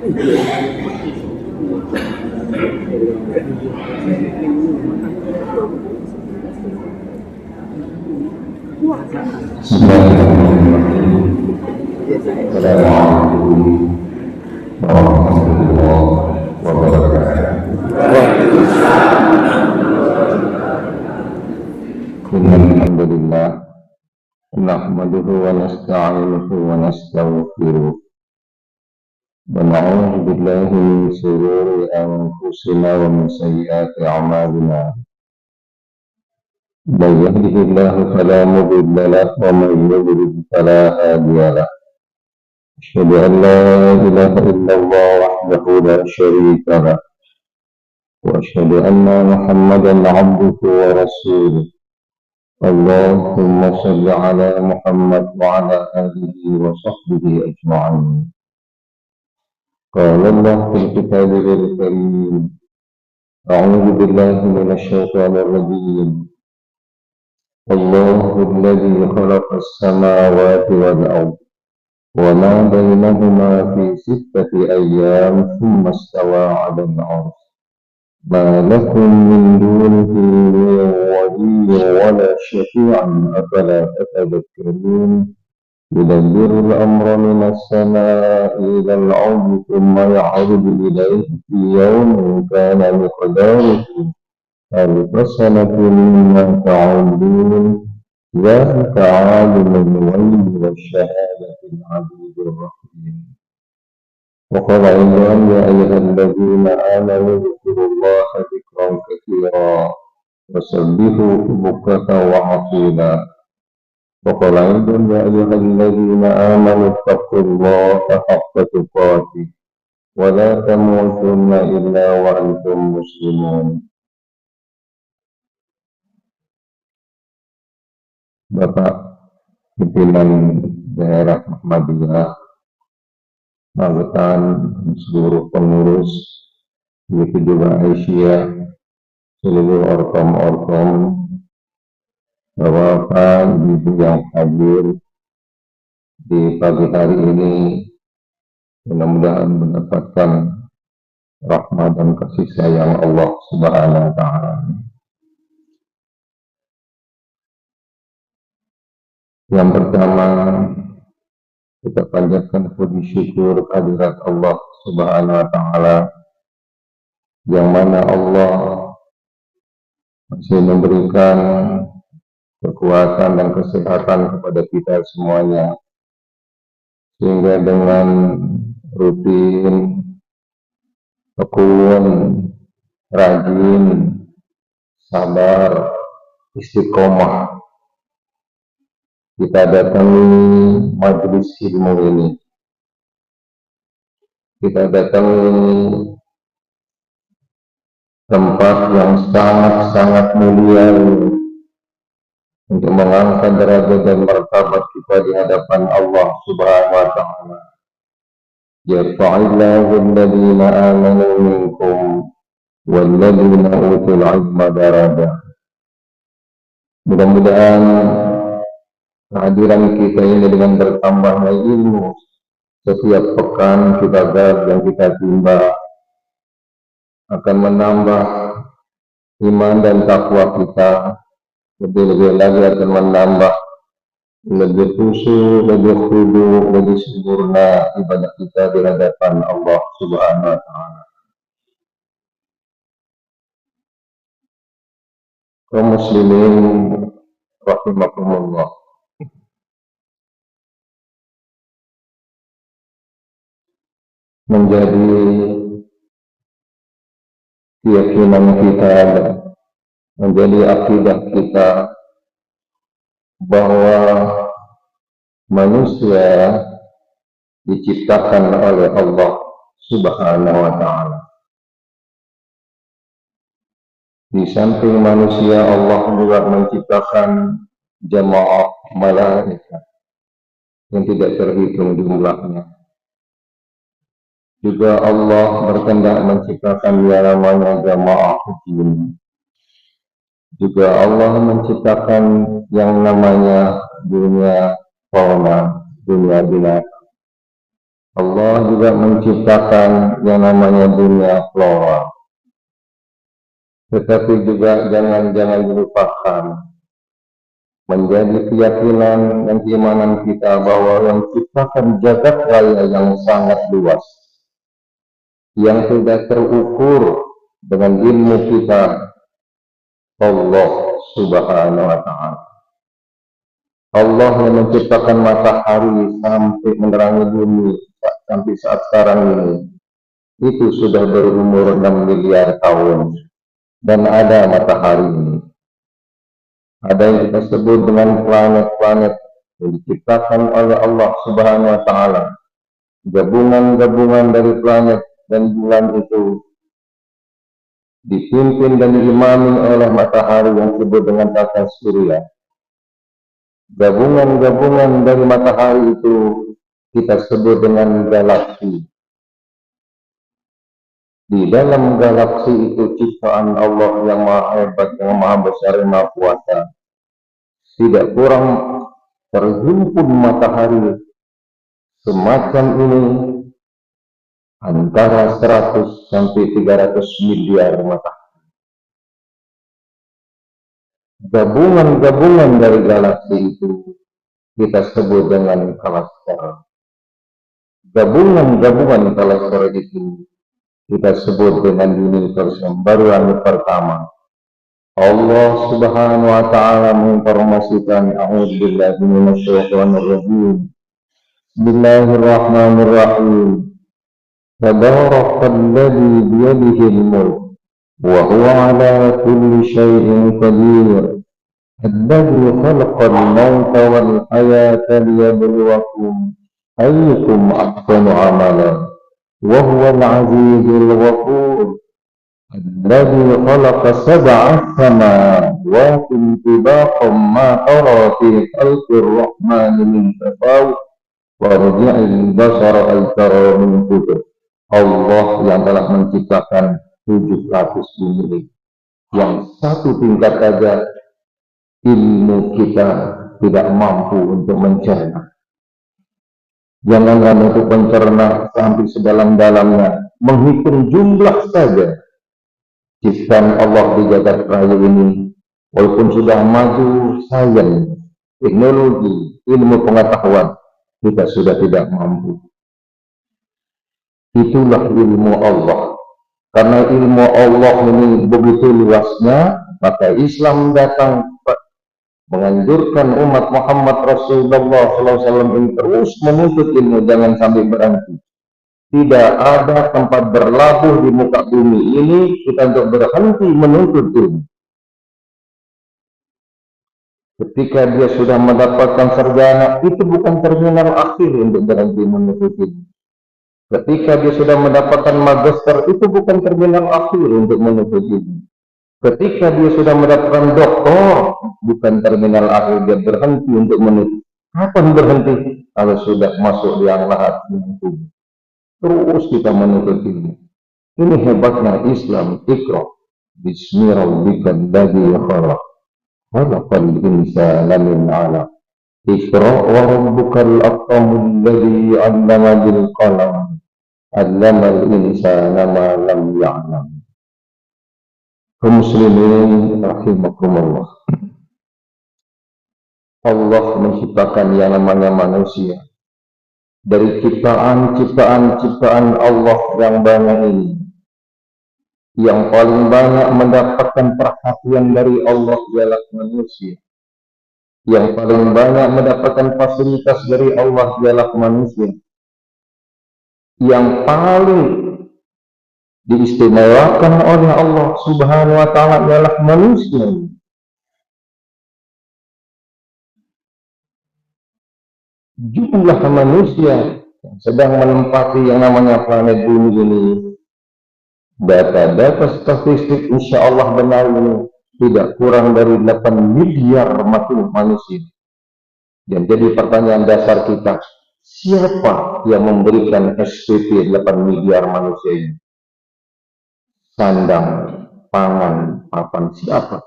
Assalamualaikum warahmatullahi wabarakatuh. Alhamdulillah, nahmaduhu wa nasta'inuhu wa nastaghfiruh. Wa na'udzu billahi min shururi anfusina wa min sayyiati a'malina. Man yahdihillahu fala mudilla lahu wa man yudlil fala hadiya lahu. Asyhadu an la ilaha illallah wahdahu la syarika lahu wa asyhadu anna Muhammadan 'abduhu wa rasuluh. Allahumma shalli ala Muhammad wa ala alihi wa sahbihi ajma'in. Qala Allah fil kitabil karim. A'udzu billahi minasy syaithanir rajim. Allahu alladzi khalaqas samawati wal ardh wa ma bainahuma fi sittati ayyam thumma istawa 'alal 'arsy. ما لكم من دونه من ولي ولا شفيع أفلا تتذكرون يدبر الأمر من السماء إلى الأرض ثم يعرج إليه في يوم كان مقداره ألف سنة مما تعودون ذلك عالم الغيب والشهادة العزيز الرحيم. وقال أيضا يا أيها الذين آمنوا اذكروا الله ذكرا كثيرا وسبحوه بكرة وأصيلا. وقال أيضا يا أيها الذين آمنوا اتقوا الله حق تقاته ولا تموتن إلا وأنتم مسلمون. Bapak pimpinan daerah Muhammadiyah, anggota seluruh pengurus, begitu juga Aisyah, seluruh orkom-orkom, Bapak Ibu yang hadir di pagi hari ini, mudah-mudahan mendapatkan rahmat dan kasih sayang Allah Subhanahu wa Ta'ala. Yang pertama, kita panjatkan puji syukur kehadirat Allah Subhanahu wa Ta'ala, yang mana Allah masih memberikan kekuatan dan kesehatan kepada kita semuanya, sehingga dengan rutin, tekun, rajin, sabar, istiqomah, kita datangi majelis ilmu ini. Kita datangi tempat yang sangat-sangat mulia untuk mengangkat derajat dan martabat kita di hadapan Allah Subhanahu wa Ta'ala. Yarfa'illahu alladhina amanu minkum walladhina utul 'ilma darajat. Mudah-mudahan kehadiran kita ini dengan bertambahnya ilmu setiap pekan kita dan kita timba akan menambah iman dan takwa kita, lebih-lebih lagi akan menambah lebih khusyuk, lebih khudu, lebih sempurna ibadah kita di hadapan Allah Subhanahu wa Ta'ala. Kaum muslimin rahimakumullah, menjadi keyakinan kita, menjadi akidah kita bahwa manusia diciptakan oleh Allah Subhanahu wa Ta'ala. Di samping manusia, Allah juga menciptakan jamaah malaikat yang tidak terhitung jumlahnya. Juga Allah berkehendak menciptakan yang namanya jamaah jin. Juga Allah menciptakan yang namanya dunia fauna, dunia binatang. Allah juga menciptakan yang namanya dunia flora. Tetapi juga jangan dilupakan menjadi keyakinan dan keimanan kita bahwa yang menciptakan jagat raya yang sangat luas, yang tidak terukur dengan ilmu kita, Allah Subhanahu wa Ta'ala. Allah yang menciptakan matahari sampai menerangi bumi sampai saat sekarang ini, itu sudah berumur 6 miliar tahun. Dan ada matahari ini. Ada yang kita sebut dengan planet-planet yang diciptakan oleh Allah Subhanahu wa Ta'ala. Gabungan-gabungan dari planet dan bulan itu dipimpin dan diimami oleh matahari yang disebut dengan tata surya. Gabungan-gabungan dari matahari itu kita sebut dengan galaksi. Di dalam galaksi itu ciptaan Allah yang maha hebat, yang maha besar, yang maha kuasa. Tidak kurang terhimpun matahari semacam ini antara 100 sampai 300 miliar matahari. Gabungan-gabungan dari galaksi itu kita sebut dengan klaster. Gabungan-gabungan klaster itu kita sebut dengan universe yang baru langit pertama. Allah Subhanahu wa Ta'ala menginformasikan a'udzubillahi minasyaitonir rajim. Bismillahirrahmanirrahim. Tabarakalladzi biyadihil mulk wa huwa 'ala kulli syai'in qadir. Alladzi khalaqal mauta wal hayata liyabluwakum ayyukum ahsanu 'amala. وهو العزيز الغفور الذي خلق 7 سماوات طباقا ما ترى في خلق الرحمن من تفاوت وارجع البصر هل ترى من فطر. Allah yang telah menciptakan 7 lapis bumi yang satu tingkat saja ilmu kita tidak mampu untuk mencerna. Janganlah untuk mencerna sampai sedalam-dalamnya, menghitung jumlah saja ciptaan Allah di jagat raya ini. Walaupun sudah maju sains, teknologi, ilmu pengetahuan, kita sudah tidak mampu. Itulah ilmu Allah. Karena ilmu Allah ini begitu luasnya, maka Islam datang menganjurkan umat Muhammad Rasulullah SAW ini terus menuntut ilmu, jangan sampai berhenti. Tidak ada tempat berlabuh di muka bumi ini kita untuk berhenti menuntut ilmu. Ketika dia sudah mendapatkan sarjana, itu bukan terminal akhir untuk berhenti menuntut ilmu. Ketika dia sudah mendapatkan magister, itu bukan terminal akhir untuk menuntut ilmu. Ketika dia sudah mendapatkan doktor, bukan terminal akhir dia berhenti untuk menuntut. Kapan berhenti? Kalau sudah masuk di yang lahat tubuh. Terus kita menuntut ilmu. Ini hebatnya Islam. Iqra bismi rabbikal ladzi khalaq khalaqal insana min 'alaq. Iqra wa rabbukal akramul ladzi 'allama bil qalam 'allamal insana ma lam ya'lam. Muslimin rahimakumullah. Allah menciptakan yang namanya manusia dari ciptaan Allah yang banyak ini. Yang paling banyak mendapatkan perhatian dari Allah ialah manusia. Yang paling banyak mendapatkan fasilitas dari Allah ialah manusia. Yang paling diistimewakan oleh Allah Subhanahu wa Ta'ala ialah manusia. Jumlah manusia yang sedang menempati yang namanya planet bumi ini, data-data statistik insya Allah benar ini tidak kurang dari 8 miliar makhluk manusia. Dan jadi pertanyaan dasar kita, siapa yang memberikan SPP 8 miliar manusia ini? Sandang, pangan, papan, siapa?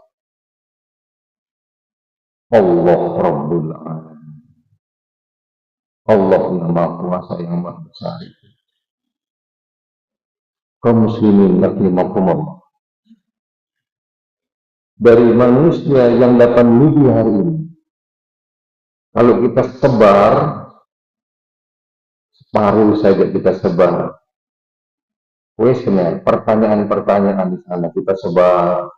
Allah Rabbul Alamin. Allah yang Maha Kuasa yang Maha Besar. Kaum muslimin rahimakumullah. Dari manusia yang 8 hari ini, kalau kita sebar, separuh saja kita sebar. Kuesioner, pertanyaan-pertanyaan di sana kita sebar,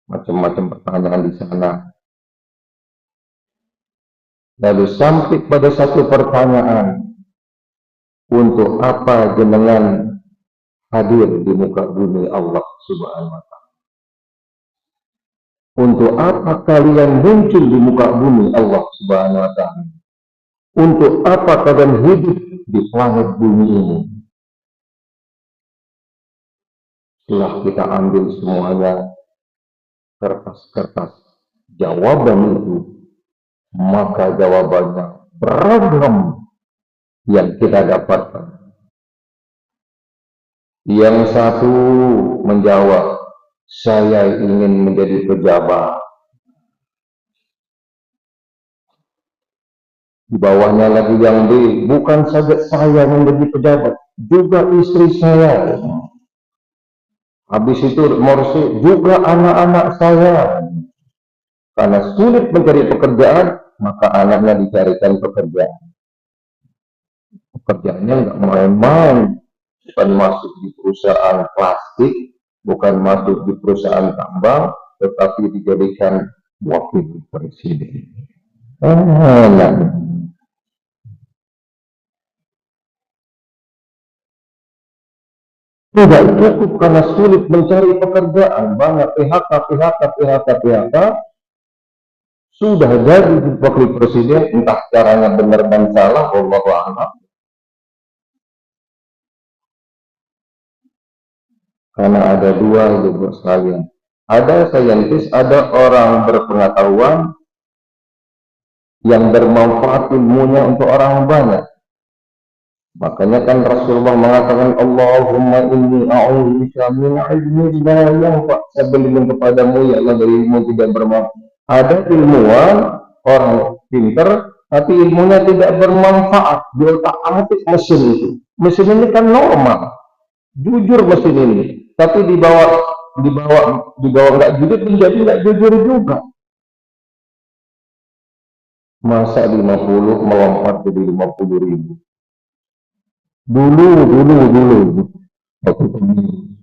macam-macam pertanyaan di sana. Lalu sampai pada satu pertanyaan, untuk apa jenengan hadir di muka bumi Allah Subhanahu wa Ta'ala? Untuk apa kalian muncul di muka bumi Allah Subhanahu wa Ta'ala? Untuk apa kalian hidup di planet bumi ini? Setelah kita ambil semuanya kertas-kertas jawaban itu, maka jawabannya beragam yang kita dapatkan. Yang satu menjawab, saya ingin menjadi pejabat. Di bawahnya lagi yang B, bukan saja saya yang menjadi pejabat, juga istri saya. Habis itu nomor C, juga anak-anak saya. Karena sulit mencari pekerjaan, maka anaknya dicarikan pekerjaan. Pekerjaannya nggak main-main, bukan masuk di perusahaan plastik, bukan masuk di perusahaan tambang, tetapi dijadikan wakil presiden. Tidak cukup karena sulit mencari pekerjaan, banyak PHK. Sudah jadi wakil presiden, entah caranya benar dan salah, wallahu a'lam. Karena ada dua ibu sekalian. Ada saintis, ada orang berpengetahuan yang bermanfaat ilmunya untuk orang banyak. Makanya kan Rasulullah mengatakan, Allahumma inni a'udzubika min ilmin la yanfa'. Saya berlindung kepadamu ya Allah dari ilmu tidak bermanfaat. Ada ilmuwan, orang pintar, tapi ilmunya tidak bermanfaat. Di otak-atik mesin itu. Mesin ini kan normal, jujur mesin ini. Tapi dibawa nggak jujur, menjadi nggak jujur juga. Masa 50 melompat jadi 50.000. Dulu waktu pemilu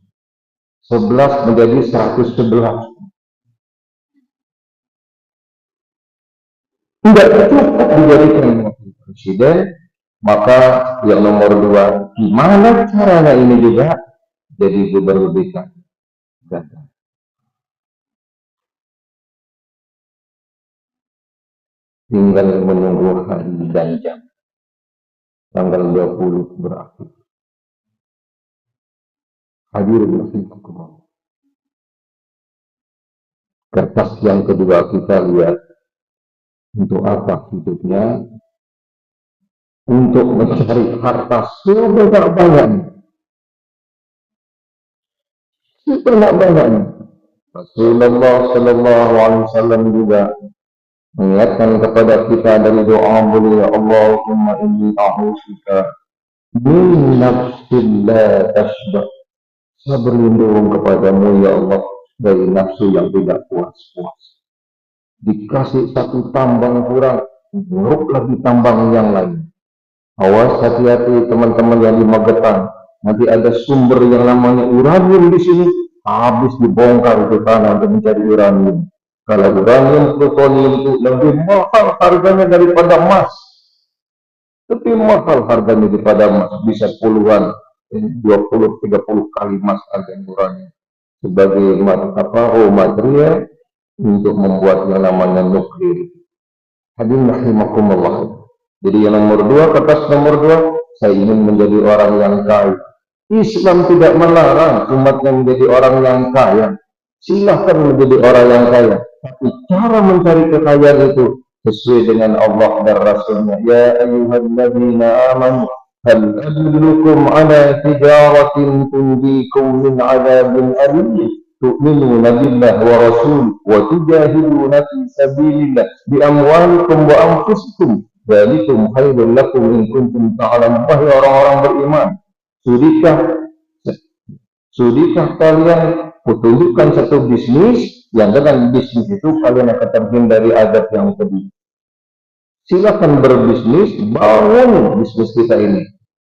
11 menjadi 111. Tidak cukup dijadikan wakil presiden, maka yang nomor 2, gimana caranya ini juga jadi gubernur DKI. Tinggal menunggu hari dan jam. Tanggal 20 berakhir. Hadirin rahimakumullah. Kertas yang kedua kita lihat, untuk apa hidupnya? Untuk mencari harta sebanyak-banyaknya. Rasulullah Sallallahu Alaihi Wasallam juga mengingatkan kepada kita dari doa beliau, Allahumma inni a'udzubika min nafsin la tashba. Saya berlindung kepadamu ya Allah dari nafsu yang tidak puas-puas. Dikasih satu tambang kurang, buruk lagi tambang yang lain. Awas, hati-hati teman-teman yang di Magetan. Nanti ada sumber yang namanya uranium di sini, habis dibongkar ke tanah untuk mencari uranium. Kalau uranium, plutonium itu lebih mahal harganya daripada emas. Lebih mahal harganya daripada emas, bisa puluhan, 20-30 kali emas harga uranium. Sebagai material untuk membuat yang namanya nuklir. Hadirin rahimakumullah. Jadi yang nomor 2, kertas nomor 2, saya ingin menjadi orang yang kaya. Islam tidak melarang umatnya menjadi orang yang kaya. Silahkan menjadi orang yang kaya. Tapi cara mencari kekayaan itu sesuai dengan Allah dan Rasulnya. Ya ayyuhalladzina amanu hal adullukum ala tijaratin tunjikum min azabin alim. Tu'minuna billah wa rasul wa tujahiduna fi sabilillah bi amwalikum wa anfusikum Dzalikum khairul lakum in kuntum ta'lamun. Wahai orang-orang beriman, sudikah sudikah kalian kutunjukkan satu bisnis yang dengan bisnis itu kalian akan terhindari azab yang pedih. Silakan berbisnis, bangun bisnis kita ini,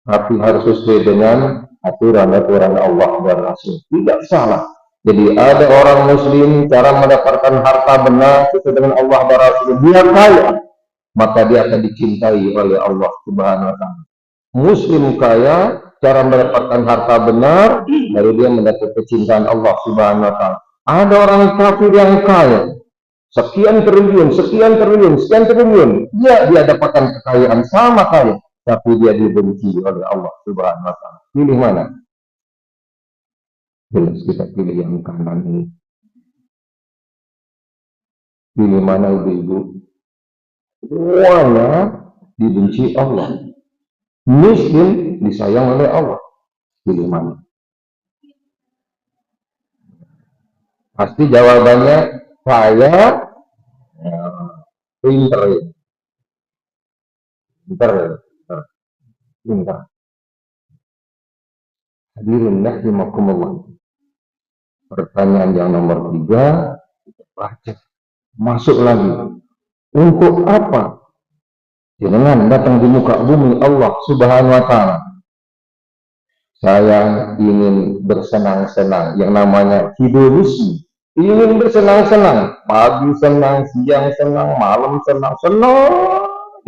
tapi harus sesuai dengan aturan-aturan Allah dan Rasul. Tidak salah. Jadi ada orang muslim cara mendapatkan harta benar sesuai dengan Allah dan Rasul. Dia kaya, maka dia akan dicintai oleh Allah Subhanahu wa taala. Muslim kaya, cara mendapatkan harta benar, lalu dia mendapat kecintaan Allah Subhanahu wa taala. Ada orang kafir yang kaya, sekian triliun, sekian triliun, sekian triliun, dia dapatkan kekayaan sama kaya, tapi dia dibenci oleh Allah Subhanahu wa taala. Pilih mana? Jelas kita pilih yang kanan ini. Pilih mana ibu-ibu? Semuanya dibenci Allah. Miskin disayang oleh Allah. Pilih mana? Pasti jawabannya saya pinter ya. Pinter. Hadirin rahimakumullah. Pertanyaan yang nomor 3, kita baca. Masuk lagi. Untuk apa jangan datang di muka bumi Allah Subhanahu wa taala? Saya ingin bersenang-senang, yang namanya hedonisme. Ingin bersenang-senang, pagi senang, siang senang, malam senang,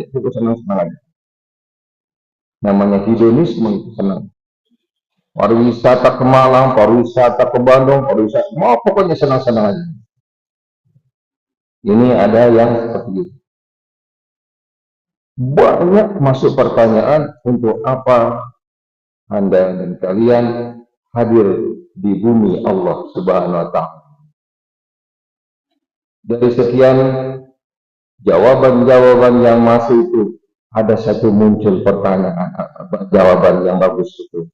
itu senang-senang aja. Namanya hedonisme, itu senang. Pariwisata ke Malang, pariwisata ke Bandung, pariwisata, pokoknya senang-senang aja. Ini ada yang seperti itu. Banyak masuk pertanyaan, untuk apa Anda dan kalian hadir di bumi Allah Subhanahu wa taala. Dari sekian jawaban-jawaban yang masuk itu, ada satu muncul pertanyaan, jawaban yang bagus itu.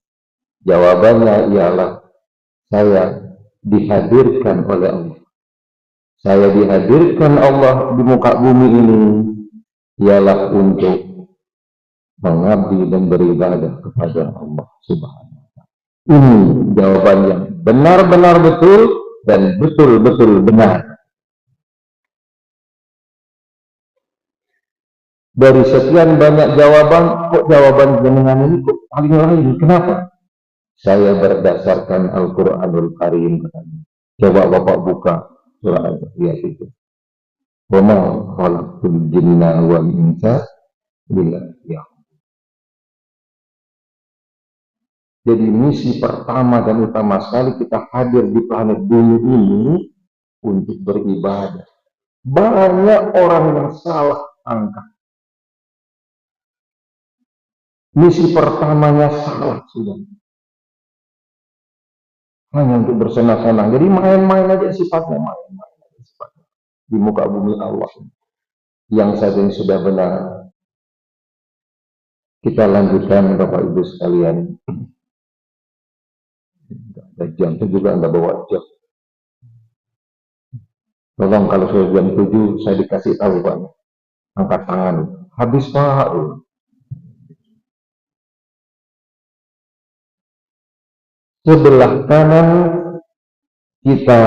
Jawabannya ialah, saya dihadirkan oleh Allah. Saya dihadirkan Allah di muka bumi ini ialah untuk mengabdi dan beribadah kepada Allah Subhanahu wa taala. Ini jawaban yang benar-benar betul dan betul-betul benar. Dari sekian banyak jawaban, kok jawaban jenengan ini kok paling lain? Kenapa? Saya berdasarkan Al-Quranul Karim. Coba Bapak buka surah Al-Qiyamah itu. Wa ma khalaqtul jinna wal insa illa liya'budun. Jadi misi pertama dan utama sekali kita hadir di planet bumi ini untuk beribadah. Banyak orang yang salah angkat. Misi pertamanya salah sudah. Hanya untuk bersenang-senang. Jadi main-main aja sifatnya, main-main aja sifatnya. Di muka bumi Allah. Yang saat ini sudah benar. Kita lanjutkan Bapak Ibu sekalian. Ada jam itu juga Anda bawa jam. Tolong kalau sudah jam 7 saya dikasih tahu Pak. Angkat tangan. Habis Pak. Sebelah kanan kita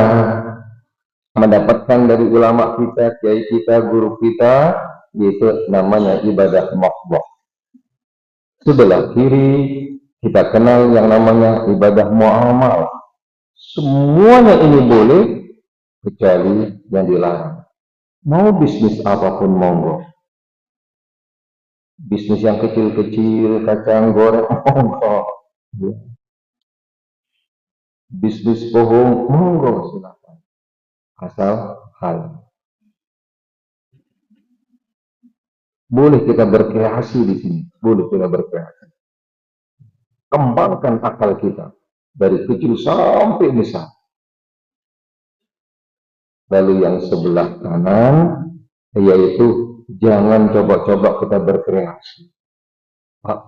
mendapatkan dari ulama kita, kiai kita, guru kita, yaitu namanya ibadah makhluk. Sebelah kiri kita kenal yang namanya ibadah muamal. Semuanya ini boleh kecuali yang dilarang. Mau bisnis apapun monggo. Bisnis yang kecil-kecil, kacang goreng monggo. Bisnis bohong monggo silakan. Asal halal. Boleh kita berkreasi di sini, boleh kita berkreasi. Kembangkan akal kita dari kecil sampai besar. Lalu yang sebelah kanan yaitu jangan coba-coba kita berkreasi. Pak,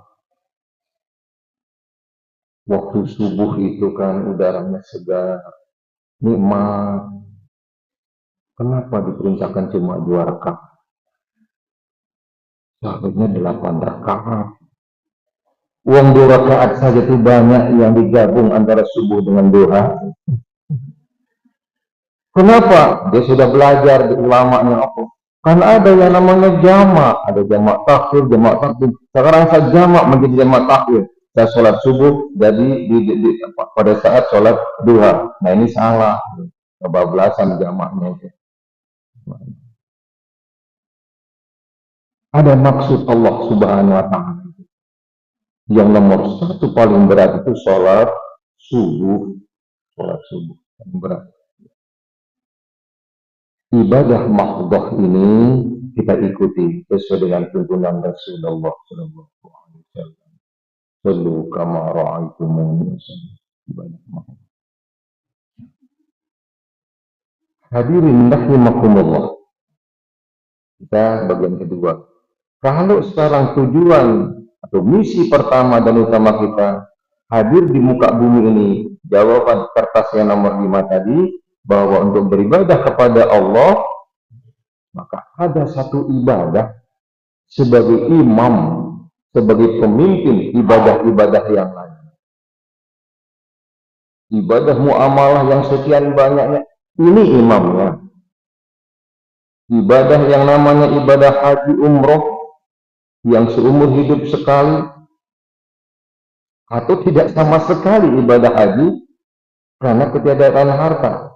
waktu subuh itu kan udaranya segar, nikmat. Kenapa diperintahkan cuma 2 rakaat? Seharusnya 8 rakaat. Uang 2 rakaat saja itu banyak yang digabung antara subuh dengan duha. Kenapa? Dia sudah belajar di ulamanya apa? Kan ada yang namanya jamak, ada jamak takhir, jamak takdim. Sekarang saya jamak menjadi jamak takhir. Saya sholat subuh jadi pada saat sholat duha. Nah ini salah, kebablasan jamaknya itu. Ada maksud Allah Subhanahu wa Ta'ala. Yang nomor satu paling berat itu sholat subuh. Sholat subuh paling berat. Ibadah mahdhah ini kita ikuti sesuai dengan tuntunan Rasulullah Sallallahu Alaihi Wasallam. Sallu kama ra'aitumuni usalli. Ibadah mahdhah. Hadirin rahimakumullah. Kita bagian kedua. Kalau sekarang tujuan atau misi pertama dan utama kita hadir di muka bumi ini, jawaban kertas yang nomor 5 tadi, bahwa untuk beribadah kepada Allah, maka ada satu ibadah sebagai imam, sebagai pemimpin ibadah-ibadah yang lain. Ibadah muamalah yang sekian banyaknya, ini imamnya. Ibadah yang namanya ibadah haji umroh, yang seumur hidup sekali, atau tidak sama sekali ibadah haji, karena ketiadaan harta.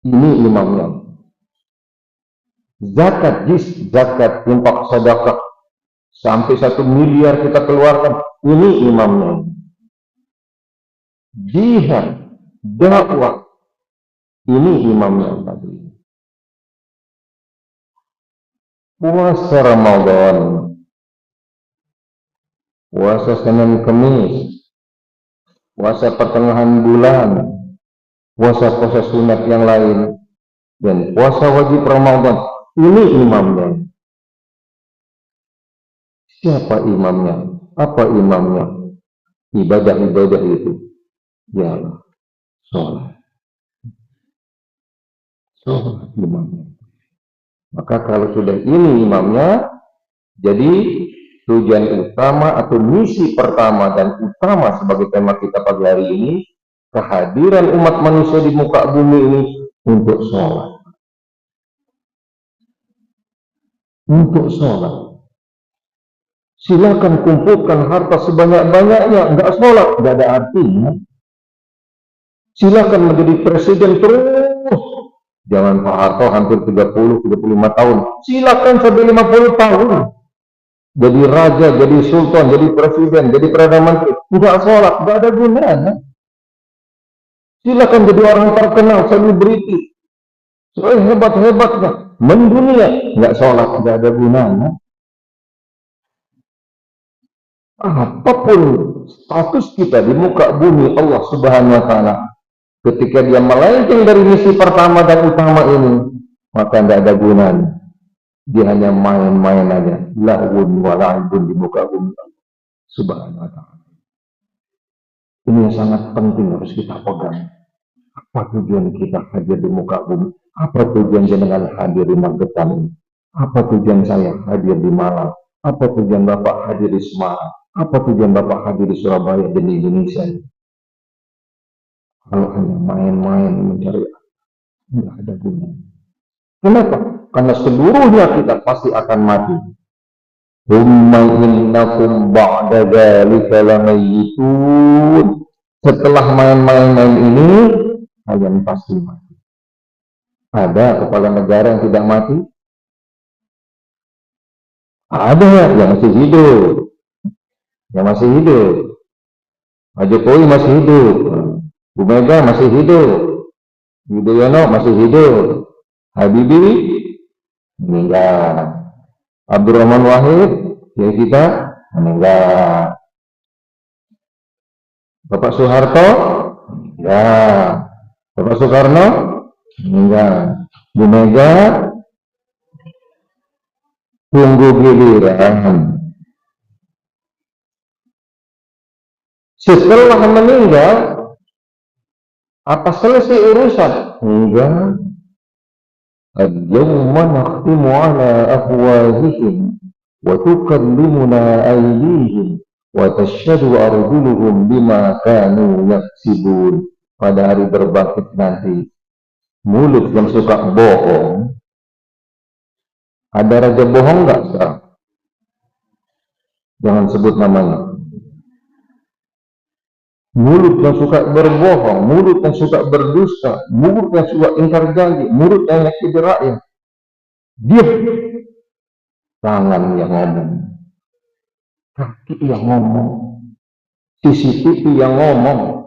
Ini imamnya. Zakat, zakat, infak, sedekah sampai 1 miliar kita keluarkan, ini imamnya. Jihad, dakwah, ini imamnya tadi. Puasa Ramadan, puasa Senin Kemis, puasa pertengahan bulan, puasa-puasa sunat yang lain, dan puasa wajib Ramadan, ini imamnya. Siapa imamnya? Apa imamnya? Ibadah-ibadah itu. Ya, sholat. Sholat imamnya. Maka kalau sudah ini imamnya, jadi tujuan utama atau misi pertama dan utama sebagai tema kita pagi hari ini, kehadiran umat manusia di muka bumi ini untuk sholat. Untuk sholat. Silakan kumpulkan harta sebanyak-banyaknya, enggak sholat, enggak ada artinya. Silakan menjadi presiden terus. Jangan Pak Harto hampir 30-35 tahun. Silakan sampai 50 tahun. Jadi raja, jadi sultan, jadi presiden, jadi perdana menteri. Enggak sholat, enggak ada gunanya. Silakan jadi orang terkenal, selebriti. Hebat-hebatnya, mendunia, enggak sholat, enggak ada gunanya. Apapun status kita di muka bumi Allah Subhanahu wa Ta'ala, ketika dia melenceng dari misi pertama dan utama ini, maka tidak ada gunanya. Dia hanya main-main aja, lahun wa la'ibun di muka bumi Allah Subhanahu wa Ta'ala. Ini yang sangat penting harus kita pegang. Apa tujuan kita hadir di muka bumi? Apa tujuan jenengan hadir di Magetan ini? Apa tujuan saya hadir di Malang? Apa tujuan Bapak hadir di Semarang? Apa tujuan Bapak hadir di Surabaya dan di Indonesia ini? Kalau hanya main-main mencari, tidak ada gunanya. Kenapa? Karena seluruhnya kita pasti akan mati. Thumma innakum ba'da dzalika lamayitun. Setelah main-main ini, kalian pasti mati. Ada kepala negara yang tidak mati? Ada yang masih hidup. Yang masih hidup. Pak Jokowi masih hidup. Bu Mega masih hidup, Yudhoyono masih hidup, Habibie meninggal, Abdurrahman Wahid ya kita meninggal, Bapak Soeharto ya, Bapak Soekarno meninggal, Bu Mega tunggu giliran. Setelah meninggal, apa selesai urusan? Enggak. Al-yawma nakhtimu ala afwahihim wa tukallimuna aydihim wa tashhadu arjuluhum bima kanu yaksibun. Pada hari berbangkit nanti, mulut yang suka bohong. Ada raja bohong nggak sekarang? Jangan sebut namanya. Mulut yang suka berbohong, mulut yang suka berdusta, mulut yang suka ingkar janji, mulut yang nyakiti rakyat. Diam. Tangan yang ngomong, kaki yang ngomong, CCTV yang ngomong,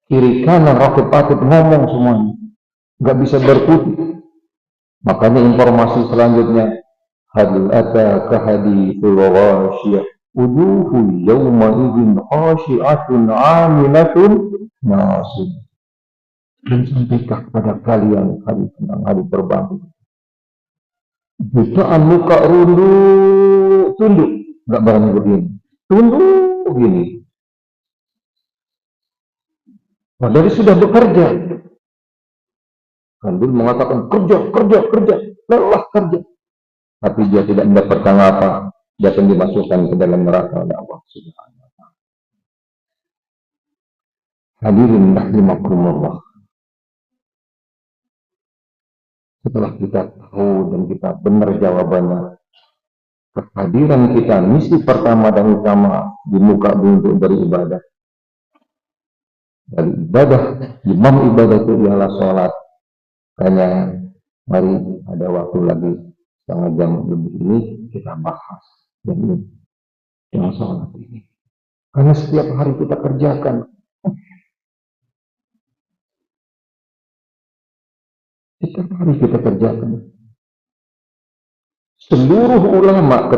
kiri kanan roket patut ngomong semuanya, nggak bisa berkutik. Makanya informasi selanjutnya, hal ataka hadithul ghashiyah wujuhu yawma idzin khashi'atun 'amilatun nasib. Dan sampaikan kepada kalian hari tentang hari berbangkit. Jutaan muka tunduk, nggak berani begini, tunduk begini. Padahal sudah bekerja. Kan dulu mengatakan kerja, lelah kerja. Tapi dia tidak mendapatkan apa, dia akan dimasukkan ke dalam neraka oleh Allah Subhanahu wa Ta'ala. Hadirin rahimakumullah. Setelah kita tahu dan kita benar jawabannya, kehadiran kita, misi pertama dan utama di muka bumi untuk beribadah. Dari ibadah, imam ibadah itu ialah sholat. Hanya mari ada waktu lagi setengah jam lebih ini kita bahas yang sholat ini. Karena setiap hari kita kerjakan. Setiap hari kita kerjakan. Seluruh ulama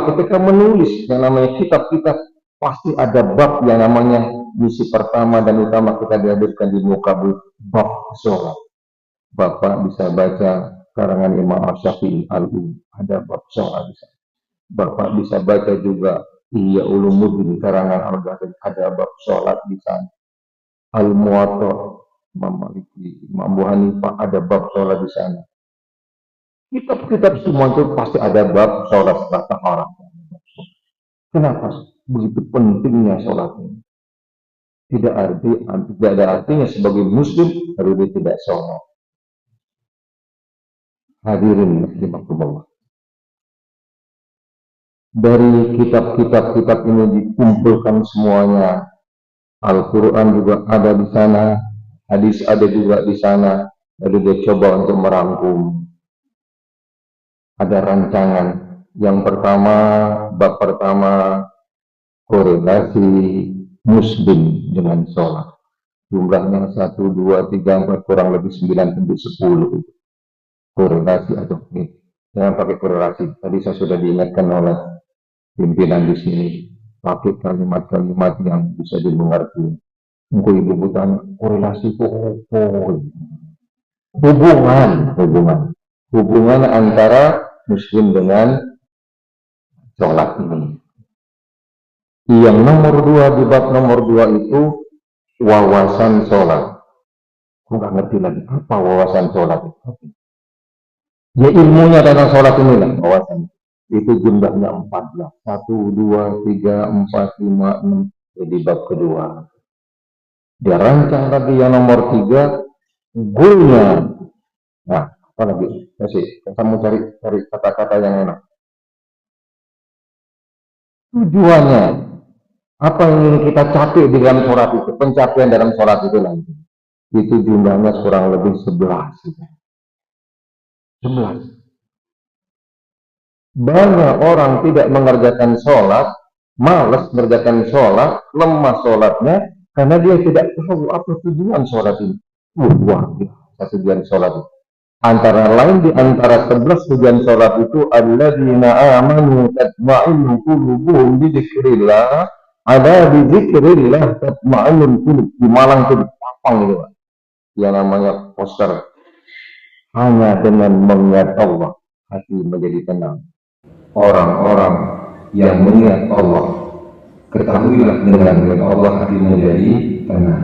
ketika menulis yang namanya kitab-kitab, pasti ada bab yang namanya misi pertama dan utama kita dihadirkan di muka bab sholat. Bapak bisa baca karangan Imam Asy-Syafi'i ada bab sholat di sana. Bapak bisa baca juga Ihya Ulumuddin karangan Al-Ghazali, ada bab sholat di sana. Al-Muwatta Imam Maliki, Imam Abu Hanifah, ada bab sholat di sana. Kitab-kitab semua itu pasti ada bab sholat setelah taharah. Kenapa begitu pentingnya sholat ini? Tidak ada artinya sebagai muslim kalau dia tidak sholat. Hadirin rahimakumullah. Dari kitab ini dikumpulkan semuanya. Al-Quran juga ada di sana, hadis ada juga di sana. Lalu dia coba untuk merangkum. Ada rancangan. Yang pertama, bab pertama, korelasi muslim dengan sholat. Jumlahnya 1, 2, 3, 4, kurang lebih 9, tentu 10. Korelasi atau jangan pakai korelasi. Tadi saya sudah diingatkan oleh pimpinan di sini, pakai kalimat-kalimat yang bisa dimengerti. Mungkin ibu tanya, korelasi itu hubungan antara muslim dengan sholat ini. Yang nomor 2 di bab nomor 2 itu wawasan sholat. Aku nggak ngerti lagi apa wawasan sholat itu. Ya ilmunya tentang sholat inilah wawasan. Itu jumlahnya 14. 1, 2, 3, 4, 5, 6. Jadi bab kedua. Dia rancang lagi yang nomor 3. Goalnya. Nah, apa lagi? Kita mau cari kata-kata yang enak. Tujuannya. Apa yang ingin kita capai di dalam sholat itu. Pencapaian dalam sholat itu nanti. Itu jumlahnya kurang lebih 11. Banyak orang tidak mengerjakan sholat, malas mengerjakan sholat, lemah sholatnya, karena dia tidak tahu apa tujuan sholat ini. Wah, tujuan sholat itu. Antara lain di antara 11 tujuan sholat itu, alladzina amanu tatma'innu qulubuhum bi dzikrillah, ada bi dzikrillah tatma'innul qulub. Di Malang itu di Papang itu, Pak. Yang namanya poster. Hanya dengan mengingat Allah, hati menjadi tenang. Orang-orang yang mengingat Allah, ketahuilah dengan mengingat Allah hati menjadi tenang.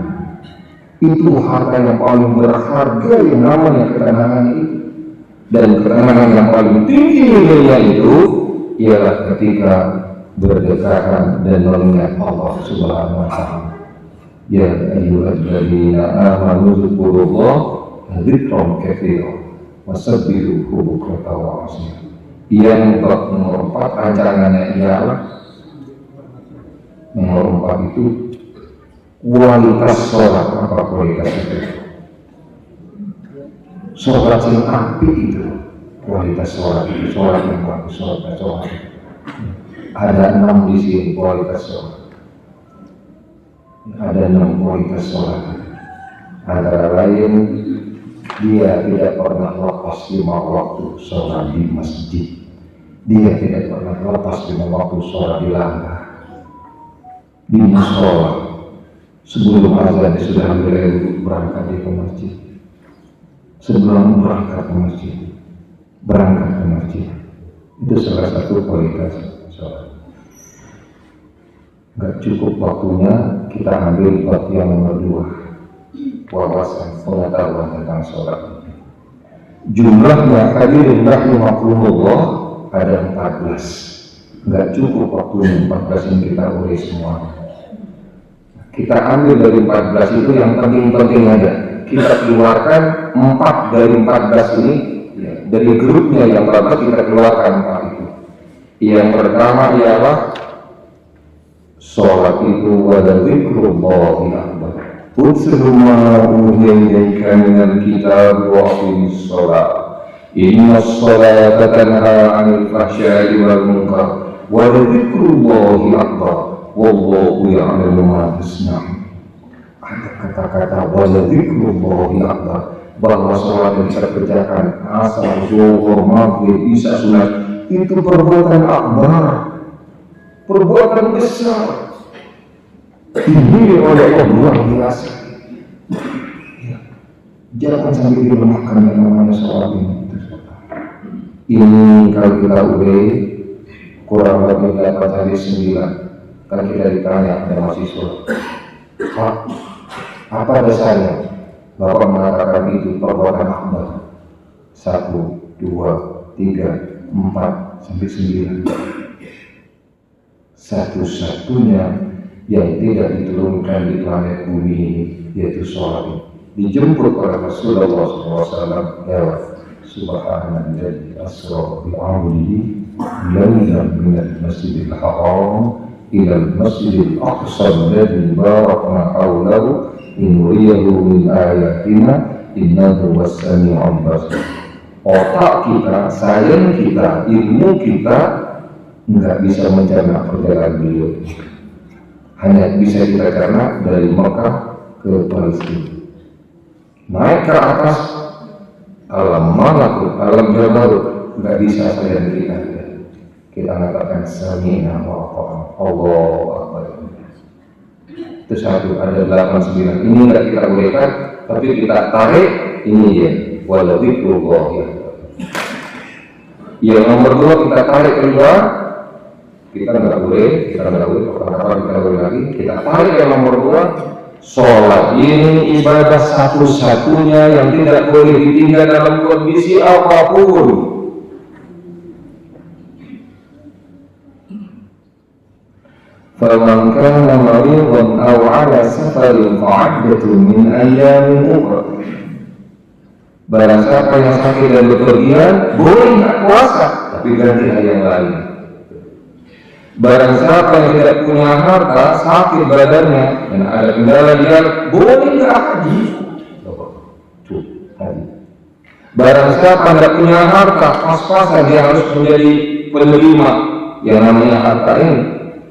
Itu harta yang paling berharga yang namanya ketenangan itu. Dan ketenangan yang paling tinggi nilainya itu ialah ketika berdekatan dan mengingat Allah Subhanahu wa Ta'ala. Ya ayyuhalladzina amanu dzkurullah dzikran katsiran wasabbihuhu bukratan wa asila. Yang nomor 4 rancangannya ialah nomor 4 itu kualitas sholat. Apa kualitas itu? Sholat yang apik itu kualitas sholat itu, sholat yang bagus, sholat. Ada 6 di sini kualitas sholat. Ada 6 kualitas sholat. Antara lain, dia tidak pernah lepas 5 waktu sholat di masjid. Dia tidak pernah lepas 5 waktu sholat di langgar, di musola. Sebelum azan dia sudah mulai berangkat ke masjid. Sebelum berangkat ke masjid, itu salah satu kualitas sholat. Gak cukup waktunya, kita ambil bab yang nomor 2, wawasan pengetahuan tentang sholat. Jumlahnya hadirin rahimahumullah ada 14. Gak cukup waktunya 14 yang kita urus semua. Kita ambil dari 14 itu yang penting-penting aja. Kita keluarkan 4 dari 14 ini ya, dari grupnya yang 14 kita keluarkan 4 itu. Yang pertama ialah sholat itu wala dzikrullahi akbar. Utlu ma uhiya ilaika minal kitab wa aqimis sholat. Inna sholata tanha 'anil fahsya'i wal munkar wa dzikrullahi akbar. Wallahu ya'lamu ma tasna'un. Ada kata-kata wala dzikrullahi akbar, bahwa sholat yang kita kerjakan asar, zuhur, maghrib, isya, sunat itu perbuatan akbar, perbuatan besar, tinggi oleh Allah luar biasa. Ya. Jangan sampai dilemahkan yang namanya sholat ini. Ini kalau kita udah kurang lebih 8 hari 9, kan kita ditanya ada mahasiswa, Pak, apa dasarnya Bapak mengatakan itu perbuatan akbar? 1, 2, 3, 4 sampai 9. Satu-satunya yang tidak diturunkan di planet bumi ini yaitu sholat. Dijemput oleh Rasulullah SAW lewat Subhanalladzi asra bi 'abdihi laylan minal masjidil haram ilal masjidil aqsa alladzi barakna hawlahu linuriyahu min ayatina innahu was-sami'ul basir. Otak kita, sayang kita, ilmu kita nggak bisa mencerna perjalanan beliau. Hanya bisa kita cerna dari Mekah ke Palestina. Naik ke atas alam malakut, alam jabarut, nggak bisa sayang kita. Kita mengatakan sami'na wa ata'na, Allahu akbar. Itu 1, ada 8, 9. Ini nggak kita bolehkan, tapi kita tarik ini ya, wala dzikrullahi. Yang nomor 2 kita tarik keluar, kita nggak boleh, kita boleh lagi. Kita tarik yang nomor 2, sholat ini ibadah satu-satunya yang tidak boleh ditinggal dalam kondisi apapun. فَمَنْ كَانَ مَرِيضًا أَوْ عَلَى سَفَرٍ فَعِدَّةٌ مِنْ أَيَّامٍ أُخَرَ. Barang siapa yang sakit dan bepergian, boleh nggak puasa, tapi ganti hari yang lain. Barang siapa yang tidak punya harta, sakit badannya, dan ada kendala di jalan, boleh nggak haji. Barang siapa tidak punya harta, pas-pasan dia harus menjadi penerima yang namanya harta ini,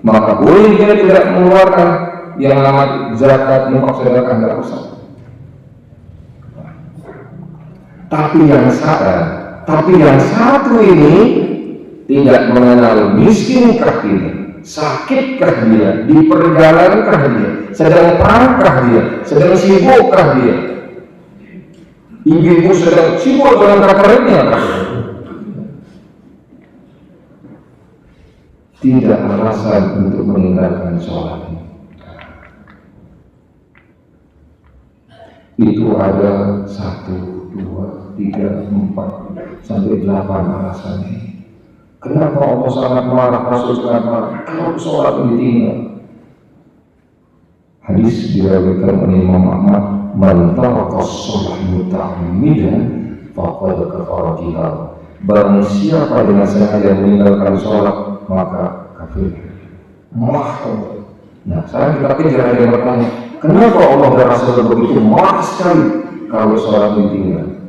maka boleh dia tidak mengeluarkan yang namanya zakat, infak, sedekah, tidak usah. Tapi yang satu ini tidak mengenal miskinkah dia, sakitkah dia, di perjalankah dia, sedang perangkah dia, sedang sibukkah dia, ibu sedang sibuk dengan kabarnya. Tidak alasan untuk meninggalkan sholat. Itu ada 1, 2, 3, 4, sampai 8 alasannya. Kenapa Allah sangat marah, Rasul sangat marah kalau sholat ditinggal? Hadis diriwayatkan oleh Imam Ahmad, man taraka sholat muta'ammidan faqad kafara biha. Barang siapa dengan sengaja meninggalkan sholat maka kafir. Nah, sekarang kita kejar ada yang bertanya, kenapa Allah dan Rasul begitu marah sekali kalau sholat ditinggal?